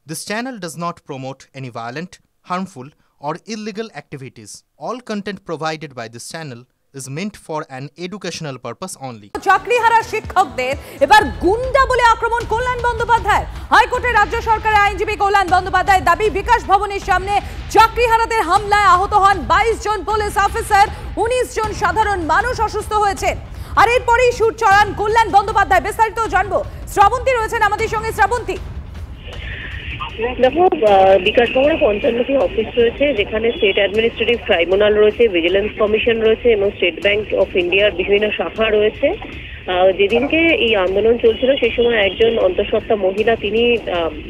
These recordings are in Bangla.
This channel does not promote any violent, harmful, or illegal activities. All content provided by this channel is meant for an educational purpose only. চাকরিহারা শিক্ষকদের এবার গুন্ডা বলে আক্রমণ কল্যাণ বন্দ্যোপাধ্যায়। হাইকোর্টে রাজ্য সরকারের আইনজীবী কল্যাণ বন্দ্যোপাধ্যায়ের দাবি, বিকাশ ভবনের সামনে চাকরিহারাদের হামলায় আহত হন 22 জন পুলিশ অফিসার, 19 জন সাধারণ মানুষ অসুস্থ হয়েছেন। আর এরপরেই শুট চড়ান কল্যাণ বন্দ্যোপাধ্যায়। বিস্তারিত জানবো, শ্রাবন্তী রয়েছেন আমাদের সঙ্গে। শ্রাবন্তী, দেখো, বিকাশ ভবনে 55টি অফিস রয়েছে, যেখানে স্টেট অ্যাডমিনিস্ট্রেটিভ ট্রাইব্যুনাল রয়েছে, ভিজিলেন্স কমিশন রয়েছে এবং স্টেট ব্যাংক অফ ইন্ডিয়ার বিভিন্ন শাখা রয়েছে। যেদিনকে এই আন্দোলন চলছিল সেই সময় একজন অন্তঃসত্ত্বা মহিলা তিনি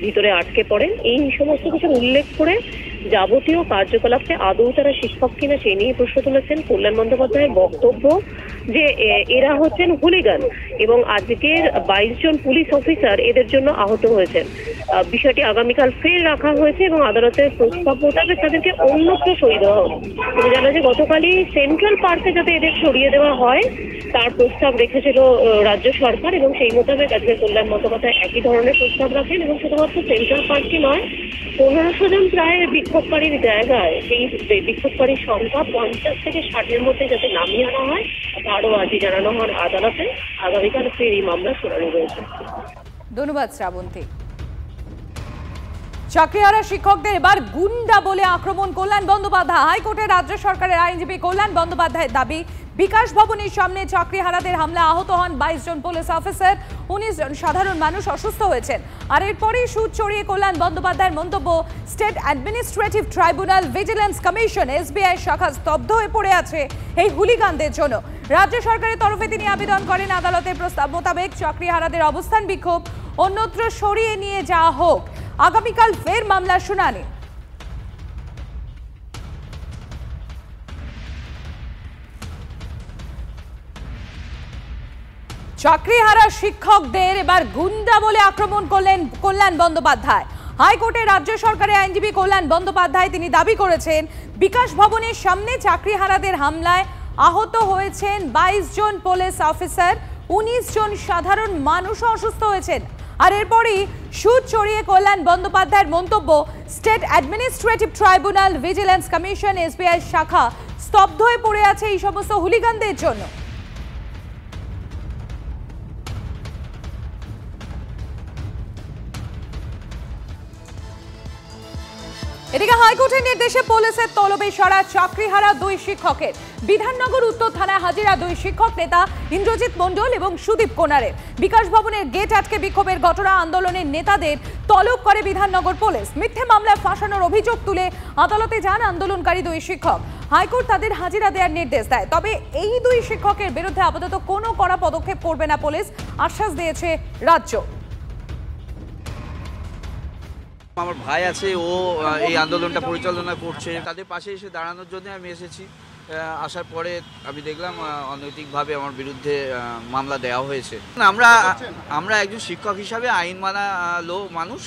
ভিতরে আটকে পড়েন। এই সমস্ত কিছু উল্লেখ করে যাবতীয় কার্যকলাপে আদৌ তারা শিক্ষক কিনা সেই নিয়ে প্রশ্ন তুলেছেন। কল্যাণ বন্দ্যোপাধ্যায়ের বক্তব্য যে এরা হচ্ছেন হুলিগান এবং আজকের 22 জন পুলিশ অফিসার এদের জন্য আহত হয়েছেন। বিষয়টি আগামীকাল ফের রাখা হয়েছে এবং আদালতের প্রস্তাব মোতাবেক তাদেরকে অন্যত্র সরিয়ে দেওয়া হবে। তুমি জানো যে গতকালই সেন্ট্রাল পার্কে যাতে এদের সরিয়ে দেওয়া হয় তার প্রস্তাব রেখেছিল রাজ্য সরকার এবং সেই মোতাবেক আজকে কল্যাণ বন্দ্যোপাধ্যায় একই ধরনের প্রস্তাব রাখেন এবং শুধুমাত্র সেন্ট্রাল পার্কই নয়, 1500 জন প্রায় বিক্ষোভকারীর জায়গায় সেই বিক্ষোভকারীর সংখ্যা 50 থেকে 60-এর মধ্যে যাতে নামিয়ে আনা হয় তারও আজই জানানো হন আদালতে। আগামীকাল ফের এই মামলা শুনানি রয়েছে। ধন্যবাদ শ্রাবন্তী। চাকরিহারা শিক্ষকদের এবার গুন্ডা বলে আক্রমণ কল্যাণ বন্দ্যোপাধ্যায়। হাইকোর্টে রাজ্য সরকারের আইনজীবী কল্যাণ বন্দ্যোপাধ্যায়ের দাবি, বিকাশ ভবনের সামনে চাকরিহারাদের হামলা আহত হন 22 জন পুলিশ অফিসার, 19 জন সাধারণ মানুষ অসুস্থ হয়েছেন। আর এরপরেই সুদ চড়িয়ে কল্যাণ বন্দ্যোপাধ্যায়ের মন্তব্য, state administrative tribunal, vigilance commission, SBI শাখা স্তব্ধ হয়ে পড়ে আছে এই হুলিগানদের জন্য। রাজ্য সরকারের তরফে তিনি আবেদন করেন আদালতের প্রস্তাব মোতাবেক চাকরিহারাদের অবস্থান বিক্ষোভ অন্যত্র সরিয়ে নিয়ে যাওয়া হোক। আগামীকাল ফের মামলার শুনানি। চাকরিহারা শিক্ষকদের এবার গুন্ডা বলে আক্রমণ করলেন কল্যাণ বন্দ্যোপাধ্যায়। হাইকোর্টে রাজ্য সরকারের আইনজীবী কল্যাণ বন্দ্যোপাধ্যায় তিনি দাবি করেছেন, বিকাশ ভবনের সামনে চাকরিহারাদের হামলায় আহত হয়েছেন 22 জন পুলিশ অফিসার, 19 জন সাধারণ মানুষও অসুস্থ হয়েছেন। আর এরপরই সুদ চড়িয়ে কল্যাণ বন্দ্যোপাধ্যায়ের মন্তব্য, state administrative tribunal, vigilance commission, SBI শাখা স্তব্ধ হয়ে পড়ে আছে এই সমস্ত হুলিগানদের জন্য। এদিকে হাইকোর্টের নির্দেশে পুলিশের তলবে সরা চাকরিহারা 2 শিক্ষকের। বিধাননগর উত্তর থানায় হাজিরা 2 শিক্ষক নেতা ইন্দ্রজিৎ মণ্ডল এবং সুদীপ কোনারের। বিকাশ ভবনের গেট আটকে বিক্ষোভের ঘটনা আন্দোলনের নেতাদের তলব করে বিধাননগর পুলিশ। মিথ্যে মামলায় ফাঁসানোর অভিযোগ তুলে আদালতে যান আন্দোলনকারী 2 শিক্ষক। হাইকোর্ট তাদের হাজিরা দেওয়ার নির্দেশ দেয়। তবে এই 2 শিক্ষকের বিরুদ্ধে আপাতত কোনো কড়া পদক্ষেপ করবে না পুলিশ, আশ্বাস দিয়েছে রাজ্য। আমার ভাই আছে, ও এই আন্দোলনটা পরিচালনা করছে, তাদের পাশে এসে দাঁড়ানোর জন্য আমি এসেছি। আসার পরে আমি দেখলাম অনৈতিকভাবে আমার বিরুদ্ধে মামলা দেওয়া হয়েছে। আমরা একজন শিক্ষক হিসাবে আইন মানা মানুষ,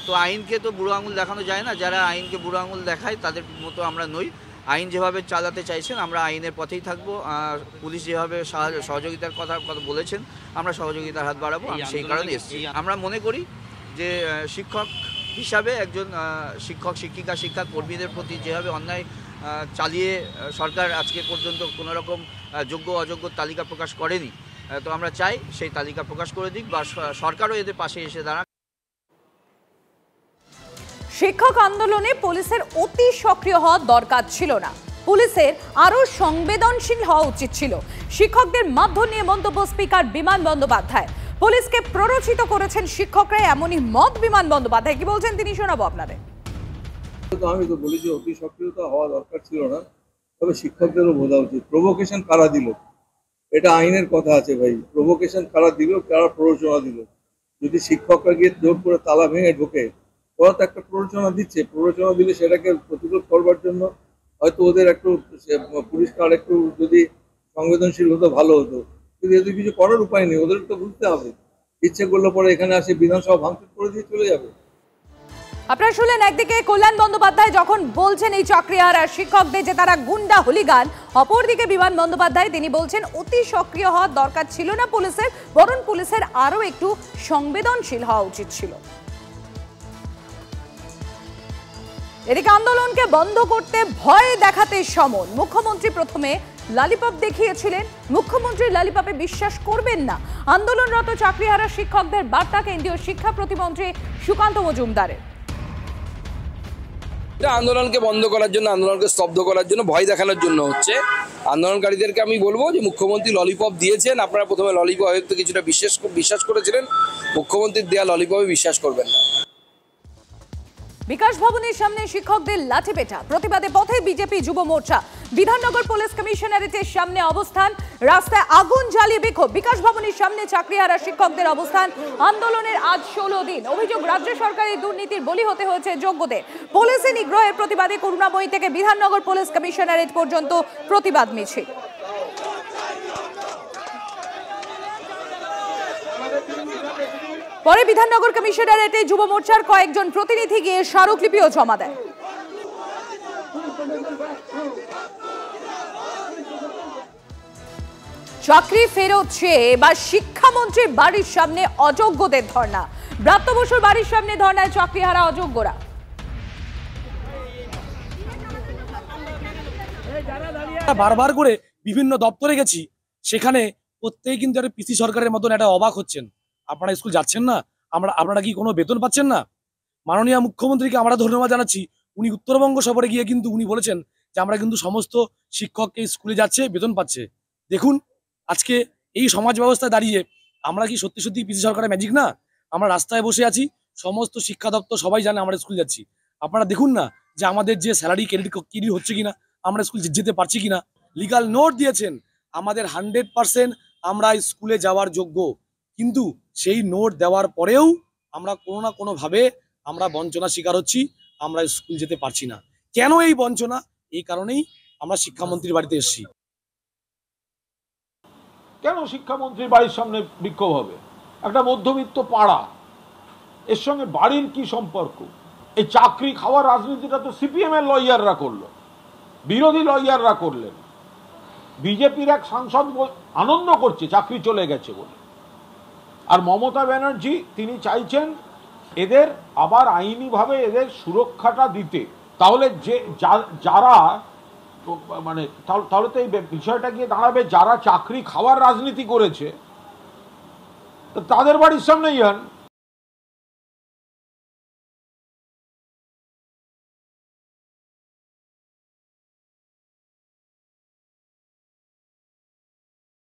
তো আইনকে তো বুড়ো আঙুল দেখানো যায় না। যারা আইনকে বুড়ো আঙুল দেখায় তাদের মতো আমরা নই। আইন যেভাবে চালাতে চাইছেন আমরা আইনের পথেই থাকবো। পুলিশ যেভাবে সহযোগিতার কথা বলেছেন আমরা সহযোগিতার হাত বাড়াবো, আমি সেই কারণে এসেছি। আমরা মনে করি যে শিক্ষক হিসাবে একজন শিক্ষক, শিক্ষিকা, শিক্ষা কর্মীদের প্রতি যেভাবে অন্যায় চালিয়ে সরকার আজকে পর্যন্ত কোনো রকম যোগ্য অযোগ্য তালিকা প্রকাশ করেনি, তো আমরা চাই সেই তালিকা প্রকাশ করে দিক বা সরকারও এদের পাশে এসে দাঁড়াক। শিক্ষক আন্দোলনে পুলিশের অতি সক্রিয় হওয়ার দরকার ছিল না, পুলিশের আরো সংবেদনশীল হওয়া উচিত ছিল। শিক্ষকদের মাধ্যম নিয়ে মন্তব্য স্পিকার বিমান বন্দ্যোপাধ্যায়। পুলিশকে প্ররোচিত করেছেন শিক্ষকরা, এমনই মত বিমান বন্দ্যোপাধ্যায়। কি বলছেন তিনি শোনাবো আপনাদের। আমি তো বলি যে অতি সক্রিয়তা হওয়া দরকার ছিল না, তবে শিক্ষকদেরও বোঝা উচিত প্রভোকেশন কারা দিল, এটা আইনের কথা আছে ভাই। প্রভোকেশন কারা দিল, কারা প্ররোচনা দিল। যদি শিক্ষকরা গিয়ে জোর করে তালা ভেঙে ঢোকে, ওরা তো একটা প্ররোচনা দিচ্ছে। প্ররোচনা দিলে সেটাকে প্রতিরোধ করবার জন্য হয়তো ওদের একটু পুলিশকে একটু যদি সংবেদনশীল হতো ভালো হতো, কিন্তু এদের কিছু করার উপায় নেই। ওদের তো বুঝতে হবে, ইচ্ছে করলে পরে এখানে আসে বিধানসভা ভাঙচুর করে দিয়ে চলে যাবে। আপনারা শুনলেন একদিকে কল্যাণ বন্দ্যোপাধ্যায় যখন বলছেন এই চাকরিহারা শিক্ষকদের যে তারা গুন্ডা হুলিগান, অপরদিকে বিমান বন্দ্যোপাধ্যায় তিনি বলছেন অতি সক্রিয় হওয়ার দরকার ছিল না পুলিশের, বরং পুলিশের আরো একটু সংবেদনশীল হওয়া উচিত ছিল। এদিকে আন্দোলনকে বন্ধ করতে ভয় দেখাতে সমন। মুখ্যমন্ত্রী প্রথমে ললিপপ দেখিয়েছিলেন, মুখ্যমন্ত্রী ললিপপে বিশ্বাস করবেন না। আন্দোলনরত চাকরিহারা শিক্ষকদের বার্তা কেন্দ্রীয় শিক্ষা প্রতিমন্ত্রী সুকান্ত মজুমদারের। আন্দোলনকে বন্ধ করার জন্য, আন্দোলনকে স্তব্ধ করার জন্য, ভয় দেখানোর জন্য হচ্ছে। আন্দোলনকারীদেরকে আমি বলবো যে মুখ্যমন্ত্রী ললিপপ দিয়েছেন, আপনারা প্রথমে ললিপপ হয়তো কিছুটা বিশ্বাস করেছিলেন, মুখ্যমন্ত্রীর দেয়া ললিপপে বিশ্বাস করবেন না। বিকাশ ভবনের সামনে শিক্ষকদের লাঠিপেটা, প্রতিবাদে পথে বিজেপি যুব মোর্চা। বিধাননগর পুলিশ কমিশনারেটের সামনে অবস্থান, রাস্তায় আগুন জ্বালিয়ে বিক্ষোভ। বিকাশ ভবনের সামনে চাকরিহারা শিক্ষকদের অবস্থান। আন্দোলনের আজ 16 দিন। অভিযোগ, রাজ্য সরকারের দুর্নীতির বলি হতে হয়েছে যোগ্যদের। পুলিশি নিগ্রহের প্রতিবাদে করুণাময়ী থেকে বিধাননগর পুলিশ কমিশনারেট পর্যন্ত প্রতিবাদ মিছিল। পরে বিধাননগর কমিশনারেটে যুব মোর্চার কয়েকজন প্রতিনিধি গিয়ে স্মারকলিপিও জমা দেন। চাকরি ফেরত চেয়ে এবার শিক্ষামন্ত্রীর বাড়ির সামনে অযোগ্যদের ধর্ণা। ব্রাত্য বসুর বাড়ির সামনে ধর্ণায় চাকরিহারা অযোগ্যরা। বারবার করে বিভিন্ন দপ্তরে গেছি, সেখানে প্রত্যেকে কিন্তু একটা পিসি সরকারের মতন একটা অবাক হচ্ছেন। আপনারা স্কুল যাচ্ছেন না, আপনারা কি কোনো বেতন পাচ্ছেন না? মাননীয় মুখ্যমন্ত্রীকে আমরা ধন্যবাদ জানাচ্ছি। উনি উত্তরবঙ্গ সফরে গিয়ে কিন্তু উনি বলেছেন যে আমরা কিন্তু সমস্ত শিক্ষককে স্কুলে যাচ্ছে, বেতন পাচ্ছে। দেখুন আজকে এই সমাজ ব্যবস্থায় দাঁড়িয়ে আমরা কি সত্যি সত্যি পিসি সরকারের ম্যাজিক না? আমরা রাস্তায় বসে আছি, সমস্ত শিক্ষা দপ্তর সবাই জানে আমরা স্কুল যাচ্ছি। আপনারা দেখুন না যে আমাদের যে স্যালারি ক্রেডিট হচ্ছে কিনা, আমরা স্কুল যেতে পারছি কিনা। লিগাল নোট দিয়েছেন, আমাদের 100% আমরা স্কুলে যাওয়ার যোগ্য, কিন্তু সেই নোট দেওয়ার পরেও আমরা কোনো না কোনোভাবে আমরা বঞ্চনার শিকার হচ্ছি, আমরা স্কুল যেতে পারছি না। কেন এই বঞ্চনা? এই কারণেই আমরা শিক্ষামন্ত্রীর বাড়িতে এসেছি। কেন শিক্ষামন্ত্রীর বাড়ির সামনে বিক্ষোভ হবে? একটা মধ্যবিত্ত পাড়া, এর সঙ্গে বাড়ির কি সম্পর্ক? এই চাকরি খাওয়ার রাজনীতিটা তো সিপিএম এর লয়াররা করলো, বিরোধী লয়াররা করলেন। বিজেপির এক সাংসদ আনন্দ করছে চাকরি চলে গেছে বলে, আর মমতা ব্যানার্জি তিনি চাইছেন এদের আবার আইনিভাবে এদের সুরক্ষাটা দিতে। তাহলে যে যারা মানে তাহলে তো এই বিষয়টা গিয়ে দাঁড়াবে যারা চাকরি খাওয়ার রাজনীতি করেছে তাদের বাড়ির সামনেই যান।